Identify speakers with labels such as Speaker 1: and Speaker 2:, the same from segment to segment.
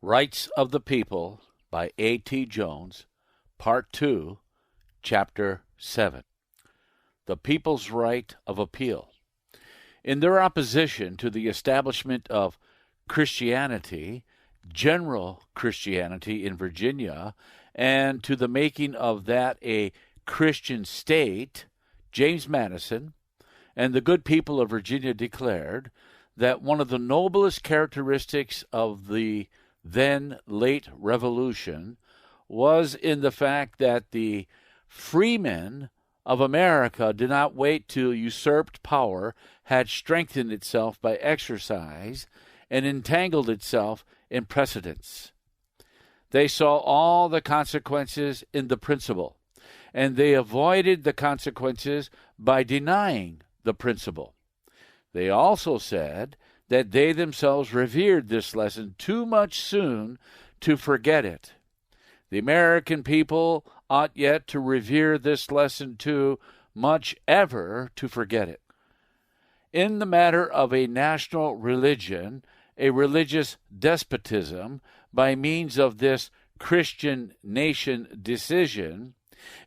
Speaker 1: Rights of the People by A.T. Jones, Part 2, Chapter 7. The People's Right of Appeal. In their opposition to the establishment of Christianity, general Christianity in Virginia, and to the making of that a Christian state, James Madison and the good people of Virginia declared that one of the noblest characteristics of the then late Revolution was in the fact that the freemen of America did not wait till usurped power had strengthened itself by exercise and entangled itself in precedents. They saw all the consequences in the principle, and they avoided the consequences by denying the principle. They also said that they themselves revered this lesson too much soon to forget it. The American people ought yet to revere this lesson too much ever to forget it. In the matter of a national religion, a religious despotism, by means of this Christian nation decision,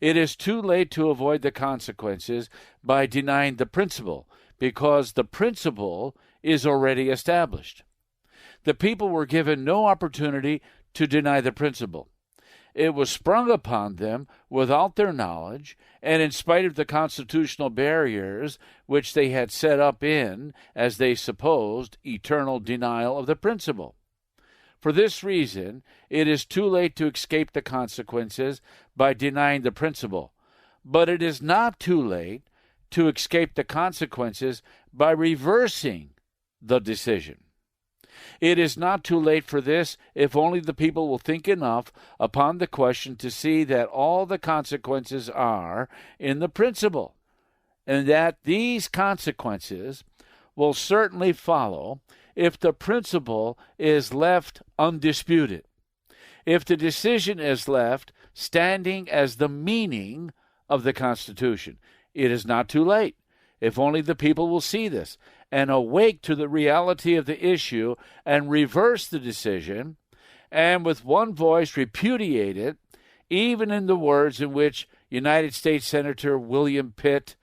Speaker 1: it is too late to avoid the consequences by denying the principle, because the principle is already established. The people were given no opportunity to deny the principle. It was sprung upon them without their knowledge, and in spite of the constitutional barriers which they had set up in, as they supposed, eternal denial of the principle. For this reason, it is too late to escape the consequences by denying the principle, but it is not too late to escape the consequences by reversing the decision. It is not too late for this if only the people will think enough upon the question to see that all the consequences are in the principle, and that these consequences will certainly follow if the principle is left undisputed, if the decision is left standing as the meaning of the Constitution. It is not too late, if only the people will see this and awake to the reality of the issue and reverse the decision, and with one voice repudiate it, even in the words in which United States Senator William Pitt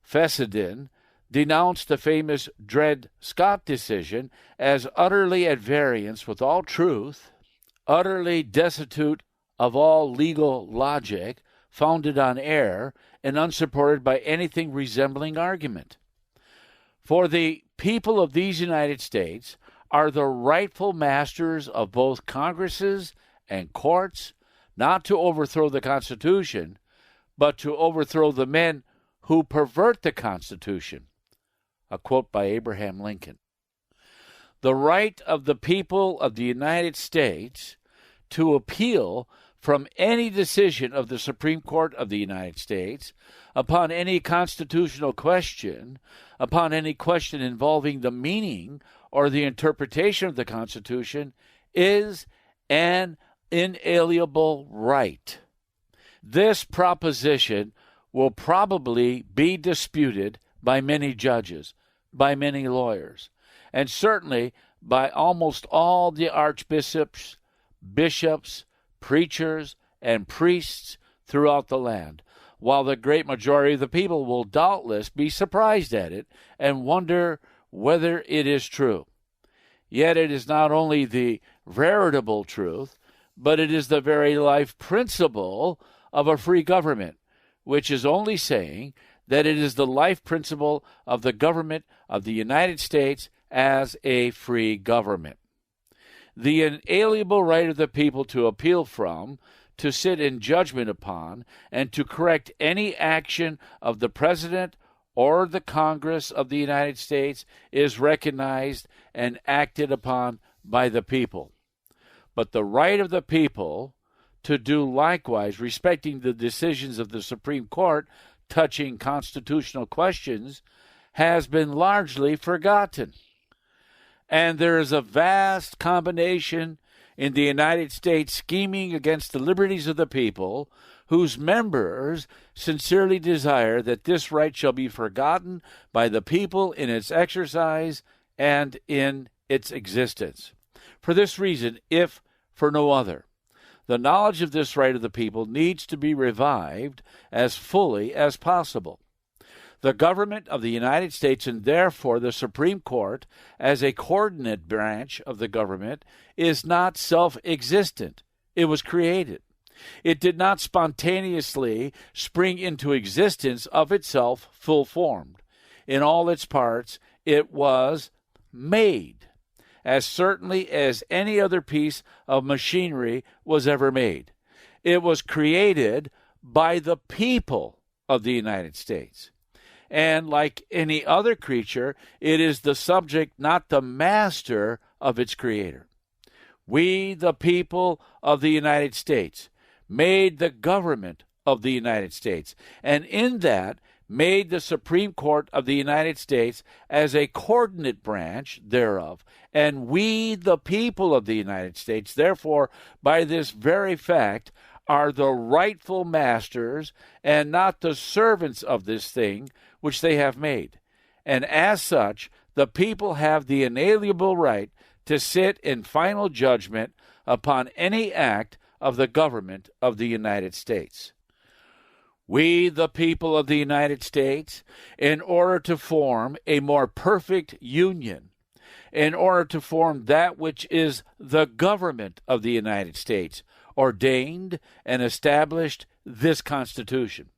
Speaker 1: Fessenden denounced the famous Dred Scott decision as utterly at variance with all truth, utterly destitute of all legal logic, founded on error, and unsupported by anything resembling argument. For the people of these United States are the rightful masters of both Congresses and courts, not to overthrow the Constitution, but to overthrow the men who pervert the Constitution. A quote by Abraham Lincoln. The right of the people of the United States to appeal from any decision of the Supreme Court of the United States upon any constitutional question, upon any question involving the meaning or the interpretation of the Constitution, is an inalienable right. This proposition will probably be disputed by many judges, by many lawyers, and certainly by almost all the archbishops, bishops, preachers, and priests throughout the land, while the great majority of the people will doubtless be surprised at it and wonder whether it is true. Yet it is not only the veritable truth, but it is the very life principle of a free government, which is only saying that it is the life principle of the government of the United States as a free government. The inalienable right of the people to appeal from, to sit in judgment upon, and to correct any action of the President or the Congress of the United States is recognized and acted upon by the people. But the right of the people to do likewise respecting the decisions of the Supreme Court touching constitutional questions has been largely forgotten. And there is a vast combination in the United States scheming against the liberties of the people, whose members sincerely desire that this right shall be forgotten by the people in its exercise and in its existence. For this reason, if for no other. The knowledge of this right of the people needs to be revived as fully as possible. The government of the United States, and therefore the Supreme Court, as a coordinate branch of the government, is not self-existent. It was created. It did not spontaneously spring into existence of itself full-formed. In all its parts, it was made, as certainly as any other piece of machinery was ever made. It was created by the people of the United States. And like any other creature, it is the subject, not the master, of its creator. We, the people of the United States, made the government of the United States, and in that made the Supreme Court of the United States as a coordinate branch thereof. And we, the people of the United States, therefore, by this very fact, are the rightful masters and not the servants of this thing which they have made. And as such, the people have the inalienable right to sit in final judgment upon any act of the government of the United States. We, the people of the United States, in order to form a more perfect union, in order to form that which is the government of the United States, ordained and established this Constitution.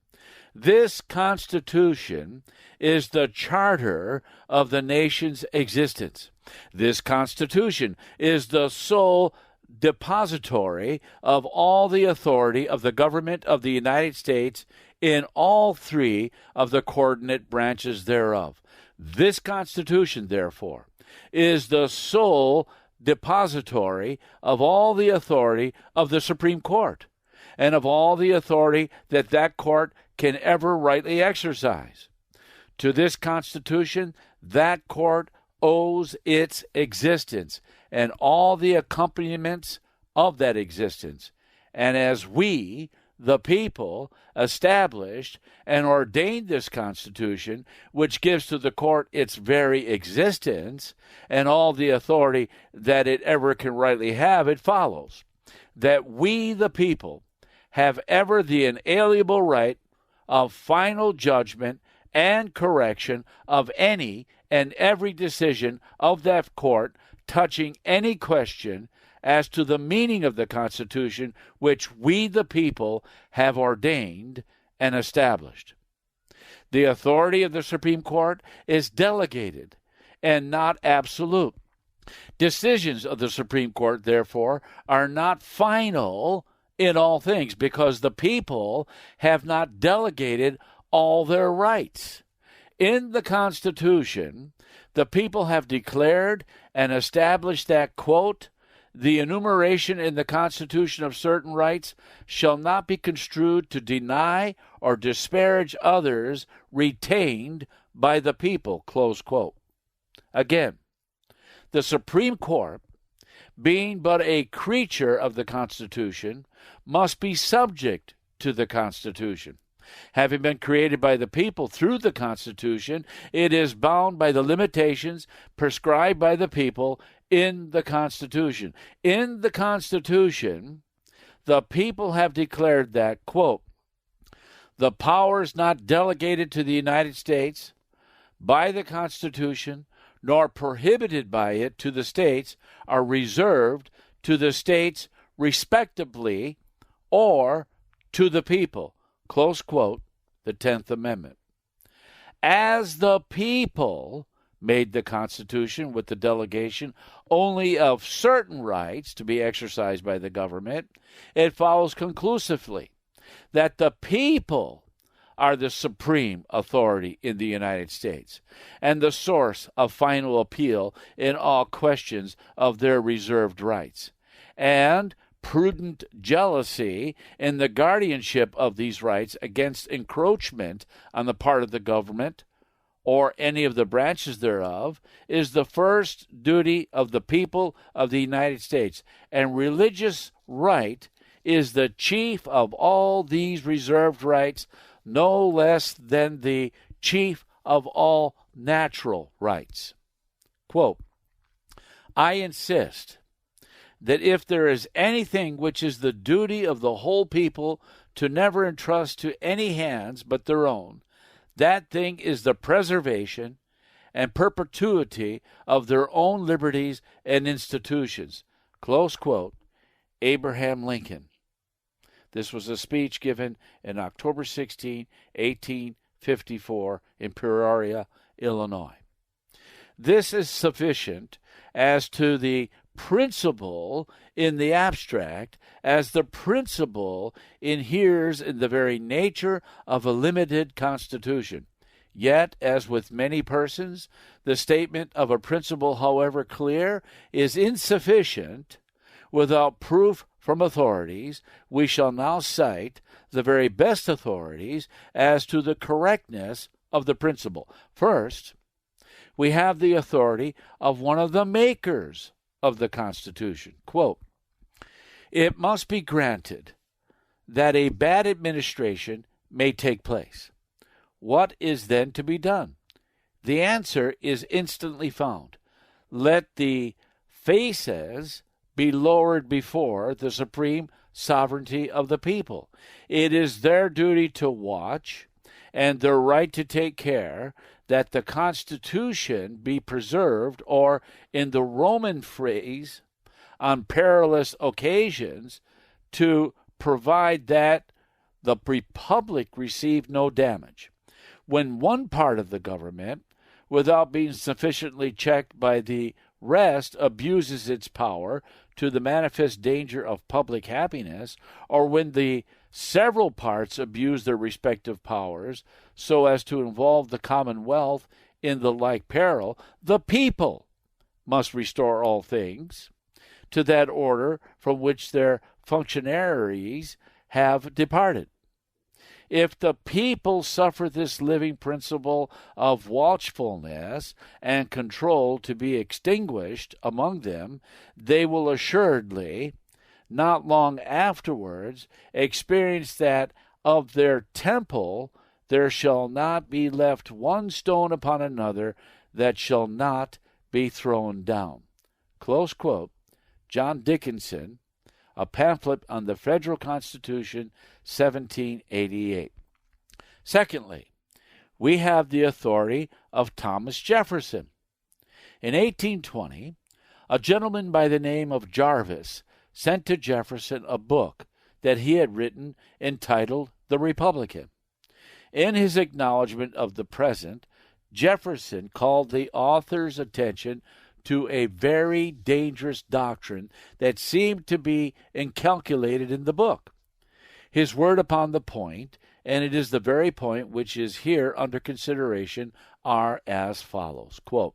Speaker 1: This Constitution is the charter of the nation's existence. This Constitution is the sole depository of all the authority of the government of the United States in all three of the coordinate branches thereof. This Constitution, therefore, is the sole depository of all the authority of the Supreme Court and of all the authority that that court can ever rightly exercise. To this Constitution, that court owes its existence and all the accompaniments of that existence. And as we, the people, established and ordained this Constitution, which gives to the court its very existence and all the authority that it ever can rightly have, it follows that we, the people, have ever the inalienable right of final judgment and correction of any and every decision of that court touching any question as to the meaning of the Constitution which we, the people, have ordained and established. The authority of the Supreme Court is delegated and not absolute. Decisions of the Supreme Court, therefore, are not final in all things because the people have not delegated all their rights. In the Constitution, the people have declared and established that, quote, the enumeration in the Constitution of certain rights shall not be construed to deny or disparage others retained by the people, close quote. Again, the Supreme Court, being but a creature of the Constitution, must be subject to the Constitution. Having been created by the people through the Constitution, it is bound by the limitations prescribed by the people in the Constitution. In the Constitution, the people have declared that, quote, the powers not delegated to the United States by the Constitution nor prohibited by it to the states are reserved to the states respectively or to the people. Close quote, the 10th Amendment. As the people made the Constitution with the delegation only of certain rights to be exercised by the government, it follows conclusively that the people are the supreme authority in the United States and the source of final appeal in all questions of their reserved rights. And prudent jealousy in the guardianship of these rights against encroachment on the part of the government or any of the branches thereof is the first duty of the people of the United States, and religious right is the chief of all these reserved rights, no less than the chief of all natural rights. Quote, I insist that if there is anything which is the duty of the whole people to never entrust to any hands but their own, that thing is the preservation and perpetuity of their own liberties and institutions. Close quote, Abraham Lincoln. This was a speech given on October 16, 1854 in Peoria, Illinois. This is sufficient as to the principle in the abstract, as the principle inheres in the very nature of a limited constitution. Yet, as with many persons, the statement of a principle, however clear, is insufficient. Without proof from authorities, we shall now cite the very best authorities as to the correctness of the principle. First, we have the authority of one of the makers of the Constitution. Quote, "It must be granted that a bad administration may take place. What is then to be done? The answer is instantly found. Let the fasces be lowered before the supreme sovereignty of the people. It is their duty to watch and their right to take care that the Constitution be preserved, or, in the Roman phrase, on perilous occasions, to provide that the republic receive no damage. When one part of the government, without being sufficiently checked by the rest, abuses its power to the manifest danger of public happiness, or when the several parts abuse their respective powers so as to involve the commonwealth in the like peril, the people must restore all things to that order from which their functionaries have departed. If the people suffer this living principle of watchfulness and control to be extinguished among them, they will assuredly, not long afterwards, experience that of their temple there shall not be left one stone upon another that shall not be thrown down." Close quote. John Dickinson, A Pamphlet on the Federal Constitution, 1788. Secondly, we have the authority of Thomas Jefferson. In 1820, a gentleman by the name of Jarvis sent to Jefferson a book that he had written entitled The Republican. In his acknowledgment of the present, Jefferson called the author's attention to a very dangerous doctrine that seemed to be inculcated in the book. His word upon the point, and it is the very point which is here under consideration, are as follows. Quote,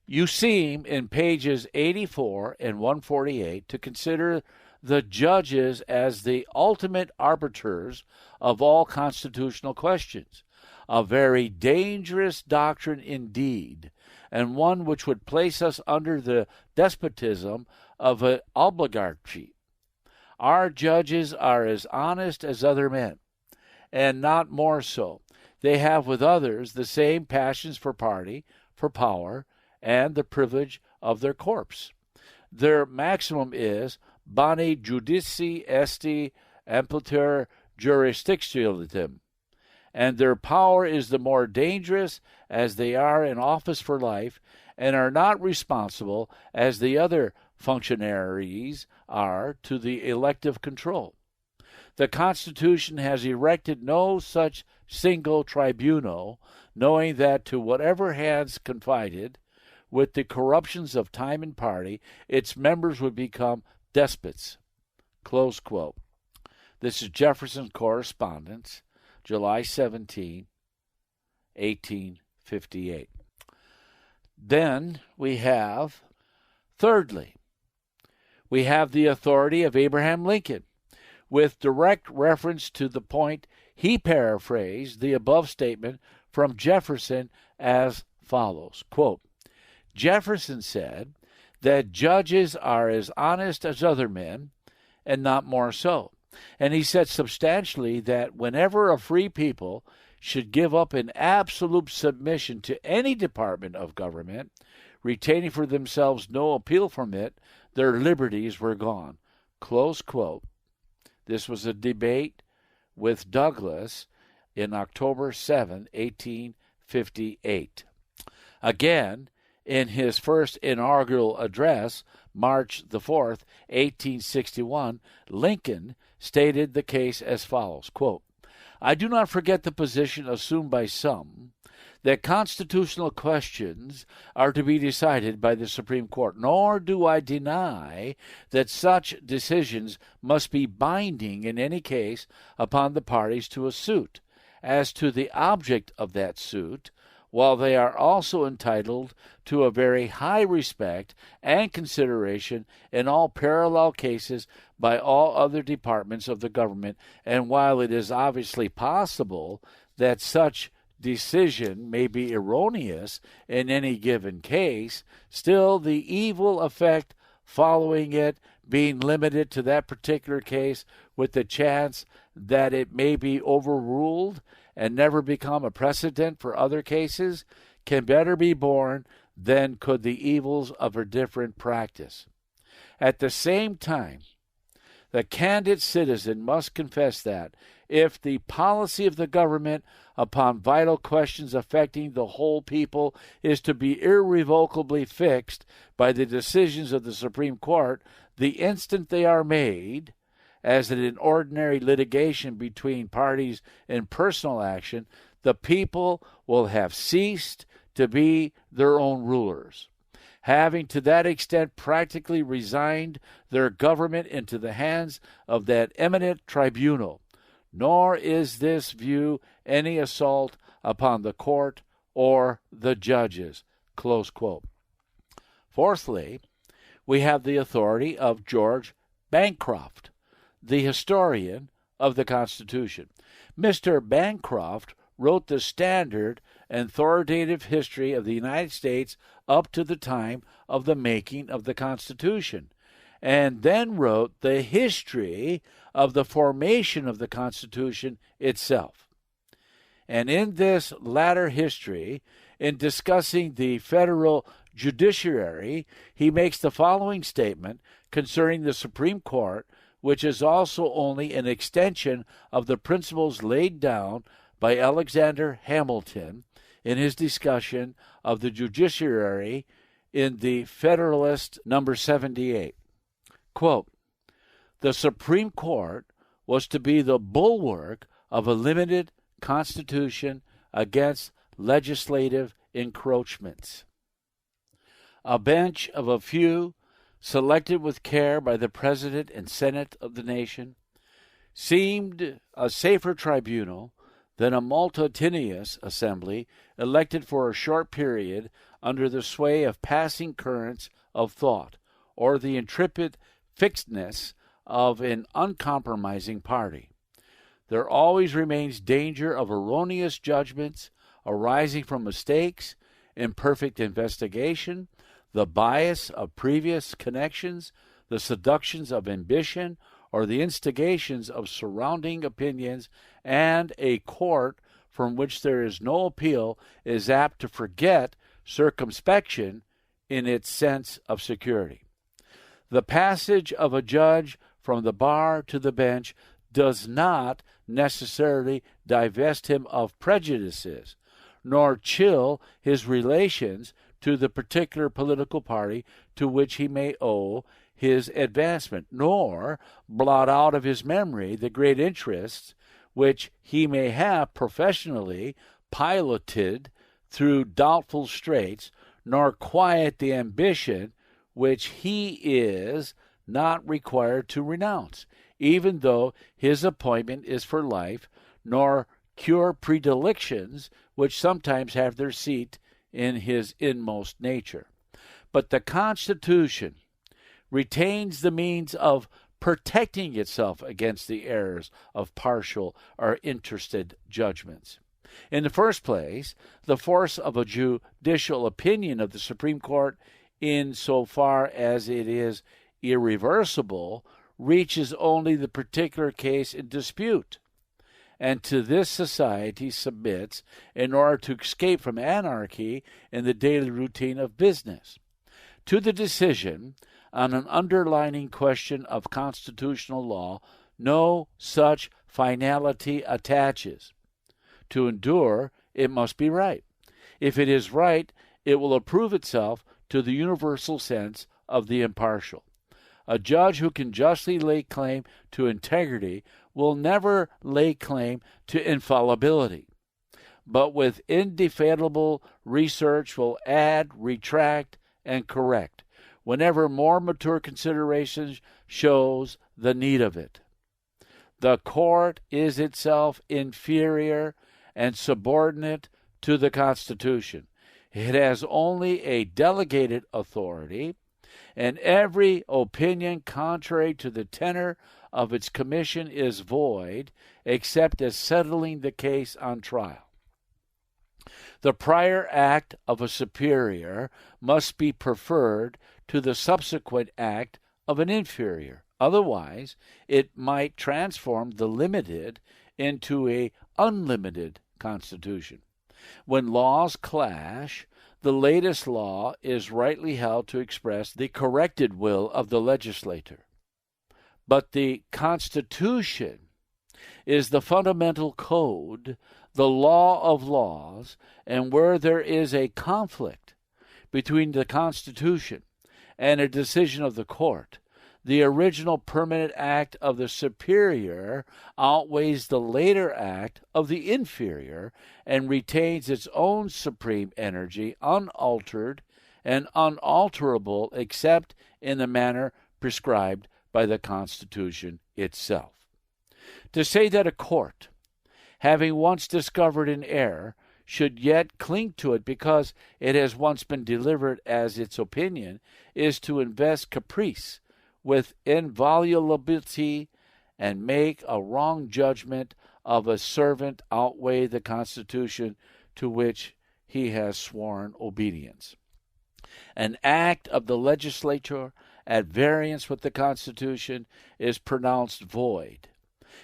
Speaker 1: "You seem in pages 84 and 148 to consider the judges as the ultimate arbiters of all constitutional questions, a very dangerous doctrine indeed, and one which would place us under the despotism of an oligarchy. Our judges are as honest as other men, and not more so. They have with others the same passions for party, for power, and the privilege of their corpse. Their maximum is, boni judici est ampliter jurisdictionem, and their power is the more dangerous as they are in office for life and are not responsible as the other functionaries are to the elective control. The Constitution has erected no such single tribunal, knowing that to whatever hands confided with the corruptions of time and party, its members would become despots." Close quote. This is Jefferson's correspondence, July 17, 1858. Then we have, thirdly, we have the authority of Abraham Lincoln. With direct reference to the point, he paraphrased the above statement from Jefferson as follows. Quote, "Jefferson said that judges are as honest as other men, and not more so. And he said substantially that whenever a free people should give up in absolute submission to any department of government, retaining for themselves no appeal from it, their liberties were gone. Close quote. This was a debate with Douglas in October 7, 1858. Again, in his first inaugural address, March the 4th, 1861, Lincoln stated the case as follows, quote, I do not forget the position assumed by some that constitutional questions are to be decided by the Supreme Court, nor do I deny that such decisions must be binding in any case upon the parties to a suit. As to the object of that suit, while they are also entitled to a very high respect and consideration in all parallel cases by all other departments of the government, and while it is obviously possible that such decision may be erroneous in any given case, still the evil effect following it being limited to that particular case with the chance that it may be overruled and never become a precedent for other cases, can better be borne than could the evils of a different practice. At the same time, the candid citizen must confess that if the policy of the government upon vital questions affecting the whole people is to be irrevocably fixed by the decisions of the Supreme Court, the instant they are made, as in an ordinary litigation between parties in personal action, the people will have ceased to be their own rulers, having to that extent practically resigned their government into the hands of that eminent tribunal. Nor is this view any assault upon the court or the judges. Close quote. Fourthly, we have the authority of George Bancroft, the historian of the Constitution. Mr. Bancroft wrote the standard and authoritative history of the United States up to the time of the making of the Constitution, and then wrote the history of the formation of the Constitution itself. And in this latter history, in discussing the federal judiciary, he makes the following statement concerning the Supreme Court, which is also only an extension of the principles laid down by Alexander Hamilton in his discussion of the judiciary in the Federalist number 78. Quote, the Supreme Court was to be the bulwark of a limited constitution against legislative encroachments. A bench of a few, selected with care by the President and Senate of the nation, seemed a safer tribunal than a multitudinous assembly elected for a short period under the sway of passing currents of thought or the intrepid fixedness of an uncompromising party. There always remains danger of erroneous judgments arising from mistakes, imperfect investigation, the bias of previous connections, the seductions of ambition, or the instigations of surrounding opinions, and a court from which there is no appeal is apt to forget circumspection in its sense of security. The passage of a judge from the bar to the bench does not necessarily divest him of prejudices, nor chill his relations to the particular political party to which he may owe his advancement, nor blot out of his memory the great interests which he may have professionally piloted through doubtful straits, nor quiet the ambition which he is not required to renounce, even though his appointment is for life, nor cure predilections which sometimes have their seat in his inmost nature. But the Constitution retains the means of protecting itself against the errors of partial or interested judgments. In the first place, the force of a judicial opinion of the Supreme Court, in so far as it is irreversible, reaches only the particular case in dispute, and to this society submits in order to escape from anarchy in the daily routine of business. To the decision on an underlying question of constitutional law, no such finality attaches. To endure, it must be right. If it is right, it will approve itself to the universal sense of the impartial. A judge who can justly lay claim to integrity will never lay claim to infallibility, but with indefatigable research will add, retract, and correct whenever more mature consideration shows the need of it. The court is itself inferior and subordinate to the Constitution. It has only a delegated authority, and every opinion contrary to the tenor of its commission is void, except as settling the case on trial. The prior act of a superior must be preferred to the subsequent act of an inferior. Otherwise, it might transform the limited into an unlimited constitution. When laws clash, the latest law is rightly held to express the corrected will of the legislator. But the Constitution is the fundamental code, the law of laws, and where there is a conflict between the Constitution and a decision of the court, the original permanent act of the superior outweighs the later act of the inferior and retains its own supreme energy unaltered and unalterable except in the manner prescribed by the Constitution itself. To say that a court, having once discovered an error, should yet cling to it because it has once been delivered as its opinion is to invest caprice with inviolability and make a wrong judgment of a servant outweigh the Constitution to which he has sworn obedience. An act of the legislature at variance with the Constitution is pronounced void.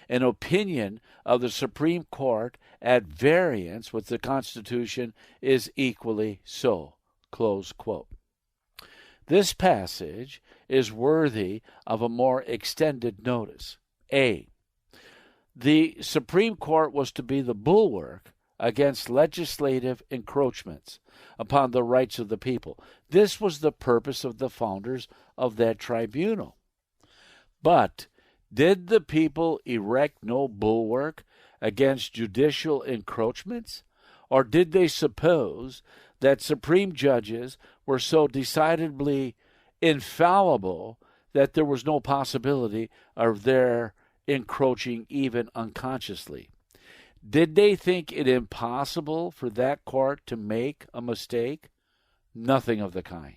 Speaker 1: An opinion of the Supreme Court at variance with the Constitution is equally so." Close quote. This passage is worthy of a more extended notice. A. The Supreme Court was to be the bulwark against legislative encroachments upon the rights of the people. This was the purpose of the founders of that tribunal. But did the people erect no bulwark against judicial encroachments? Or did they suppose that supreme judges were so decidedly infallible that there was no possibility of their encroaching even unconsciously? Did they think it impossible for that court to make a mistake? Nothing of the kind.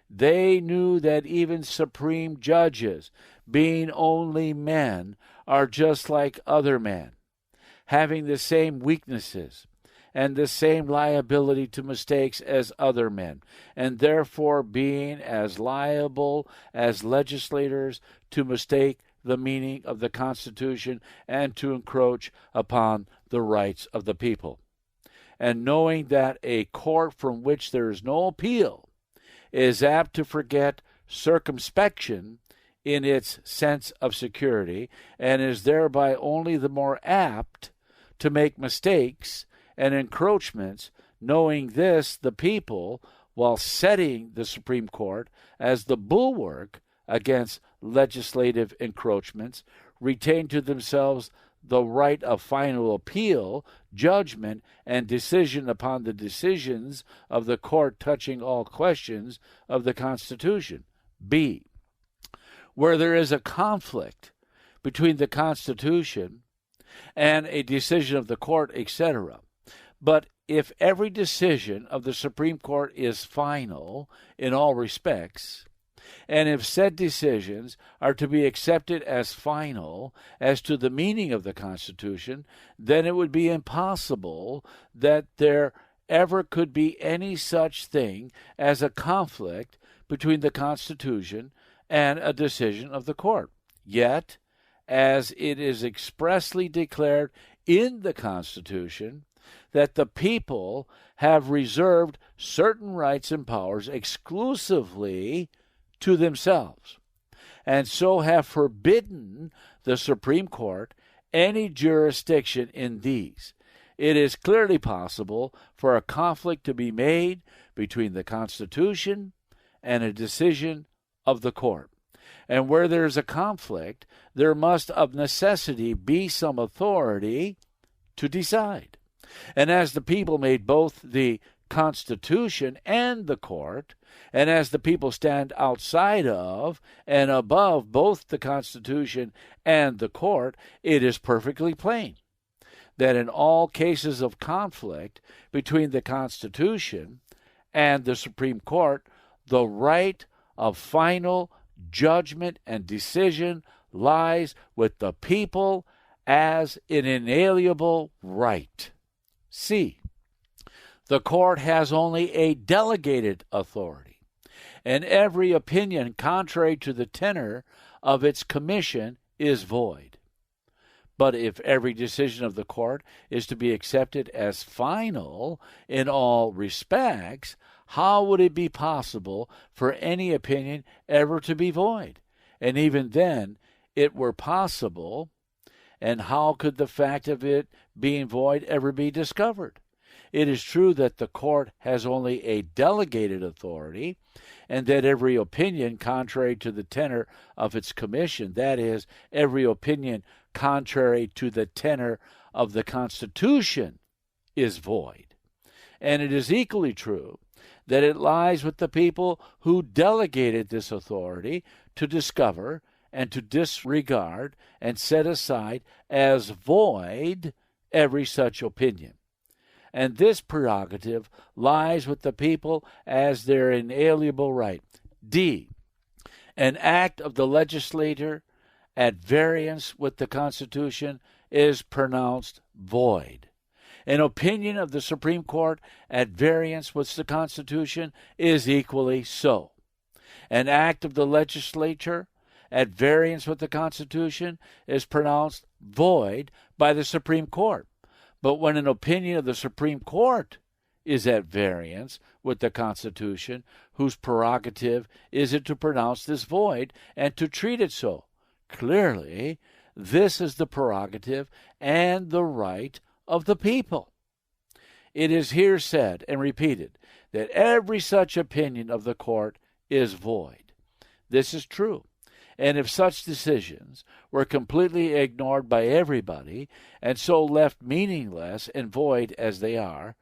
Speaker 1: They knew that even supreme judges, being only men, are just like other men, having the same weaknesses and the same liability to mistakes as other men, and therefore being as liable as legislators to mistake the meaning of the Constitution and to encroach upon the rights of the people. And knowing that a court from which there is no appeal is apt to forget circumspection in its sense of security, and is thereby only the more apt to make mistakes and encroachments, knowing this, the people, while setting the Supreme Court as the bulwark against legislative encroachments, retain to themselves the right of final appeal, judgment, and decision upon the decisions of the court touching all questions of the Constitution. B. Where there is a conflict between the Constitution and a decision of the court, etc. But if every decision of the Supreme Court is final in all respects, and if said decisions are to be accepted as final as to the meaning of the Constitution, then it would be impossible that there ever could be any such thing as a conflict between the Constitution and a decision of the court. Yet, as it is expressly declared in the Constitution that the people have reserved certain rights and powers exclusively to themselves, and so have forbidden the Supreme Court any jurisdiction in these. It is clearly possible for a conflict to be made between the Constitution and a decision of the court. And where there is a conflict, there must of necessity be some authority to decide. And as the people made both the Constitution and the court, and as the people stand outside of and above both the Constitution and the court, it is perfectly plain that in all cases of conflict between the Constitution and the Supreme Court, the right of final judgment and decision lies with the people as an inalienable right. C. The court has only a delegated authority, and every opinion contrary to the tenor of its commission is void. But if every decision of the court is to be accepted as final in all respects, how would it be possible for any opinion ever to be void? And even then, it were possible, and how could the fact of it being void ever be discovered? It is true that the court has only a delegated authority, and that every opinion contrary to the tenor of its commission, that is, every opinion contrary to the tenor of the Constitution, is void. And it is equally true that it lies with the people who delegated this authority to discover and to disregard and set aside as void every such opinion. And this prerogative lies with the people as their inalienable right. D. An act of the legislature at variance with the Constitution is pronounced void. An opinion of the Supreme Court at variance with the Constitution is equally so. An act of the legislature at variance with the Constitution is pronounced void by the Supreme Court. But when an opinion of the Supreme Court is at variance with the Constitution, whose prerogative is it to pronounce this void and to treat it so? Clearly, this is the prerogative and the right of the people. It is here said and repeated that every such opinion of the court is void. This is true. And if such decisions were completely ignored by everybody and so left meaningless and void as they are,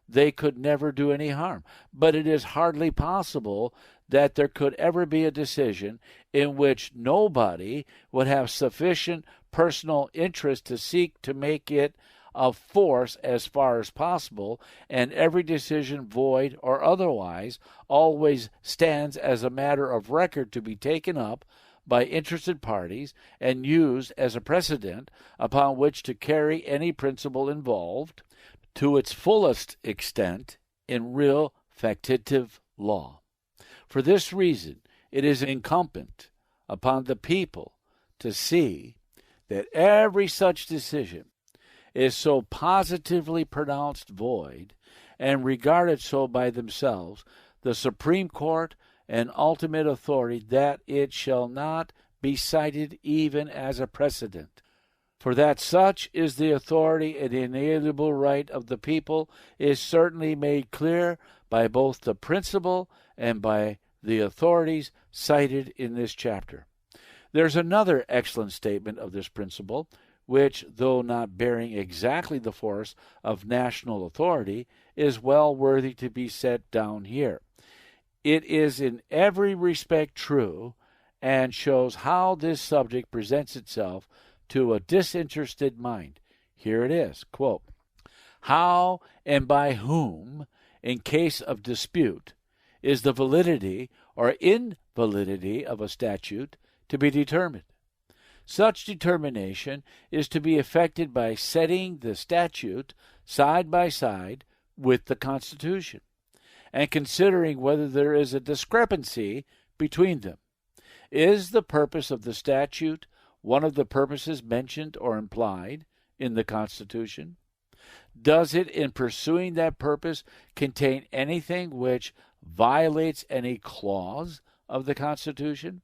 Speaker 1: they could never do any harm. But it is hardly possible that there could ever be a decision in which nobody would have sufficient personal interest to seek to make it of force as far as possible, and every decision, void or otherwise, always stands as a matter of record to be taken up by interested parties and used as a precedent upon which to carry any principle involved to its fullest extent in real factitive law. For this reason, it is incumbent upon the people to see that every such decision is so positively pronounced void and regarded so by themselves, the Supreme Court and ultimate authority, that it shall not be cited even as a precedent. For that such is the authority and inalienable right of the people is certainly made clear by both the principle and by the authorities cited in this chapter. There's another excellent statement of this principle, which, though not bearing exactly the force of national authority, is well worthy to be set down here. It is in every respect true, and shows how this subject presents itself to a disinterested mind. Here it is, quote, "How and by whom, in case of dispute, is the validity or invalidity of a statute to be determined? Such determination is to be effected by setting the statute side by side with the Constitution, and considering whether there is a discrepancy between them. Is the purpose of the statute one of the purposes mentioned or implied in the Constitution? Does it, in pursuing that purpose, contain anything which violates any clause of the Constitution?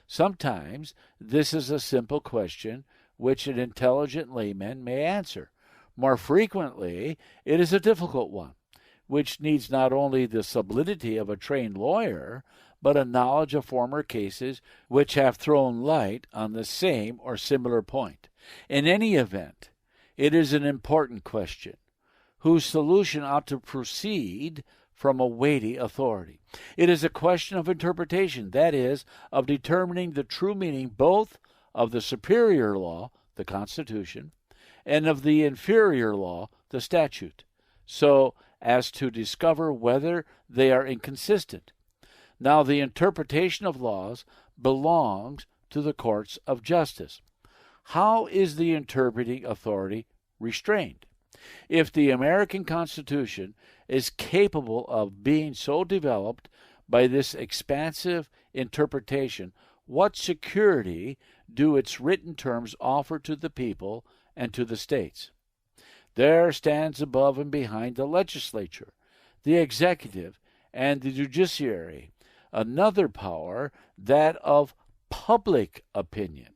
Speaker 1: Sometimes this is a simple question which an intelligent layman may answer. More frequently, it is a difficult one, which needs not only the solidity of a trained lawyer, but a knowledge of former cases which have thrown light on the same or similar point. In any event, it is an important question, whose solution ought to proceed from a weighty authority. It is a question of interpretation, that is, of determining the true meaning both of the superior law, the Constitution, and of the inferior law, the statute, so as to discover whether they are inconsistent. Now, the interpretation of laws belongs to the courts of justice. How is the interpreting authority restrained? If the American Constitution is capable of being so developed by this expansive interpretation, what security do its written terms offer to the people and to the states? There stands above and behind the legislature, the executive, and the judiciary another power, that of public opinion.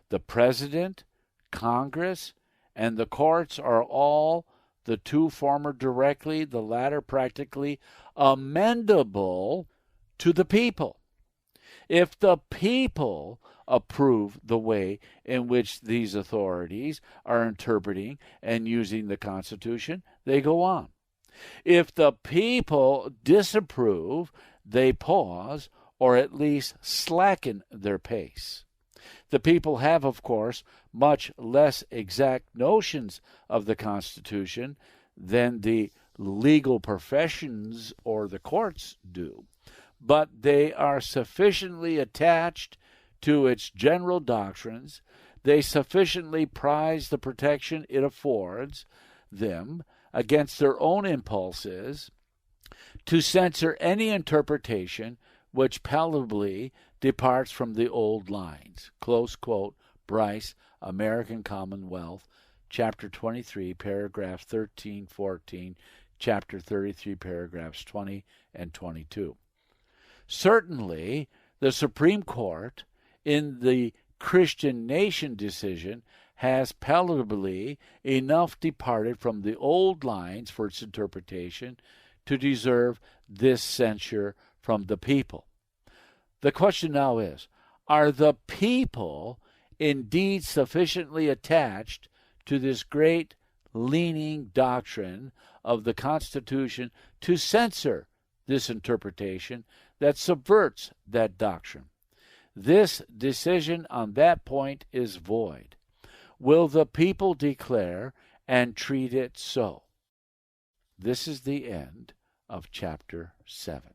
Speaker 1: The President, Congress, and the courts are all, the two former directly, the latter practically, amendable to the people. If the people approve the way in which these authorities are interpreting and using the Constitution, they go on. If the people disapprove, they pause or at least slacken their pace. The people have, of course, much less exact notions of the Constitution than the legal professions or the courts do, but they are sufficiently attached to its general doctrines, they sufficiently prize the protection it affords them against their own impulses to censor any interpretation which palpably departs from the old lines. Close quote, Bryce, American Commonwealth, Chapter 23, paragraphs 13, 14, Chapter 33, paragraphs 20 and 22. Certainly, the Supreme Court, in the Christian Nation decision, has palatably enough departed from the old lines for its interpretation to deserve this censure from the people. The question now is, are the people indeed sufficiently attached to this great leaning doctrine of the Constitution to censor this interpretation that subverts that doctrine? This decision on that point is void. Will the people declare and treat it so? This is the end of chapter 7.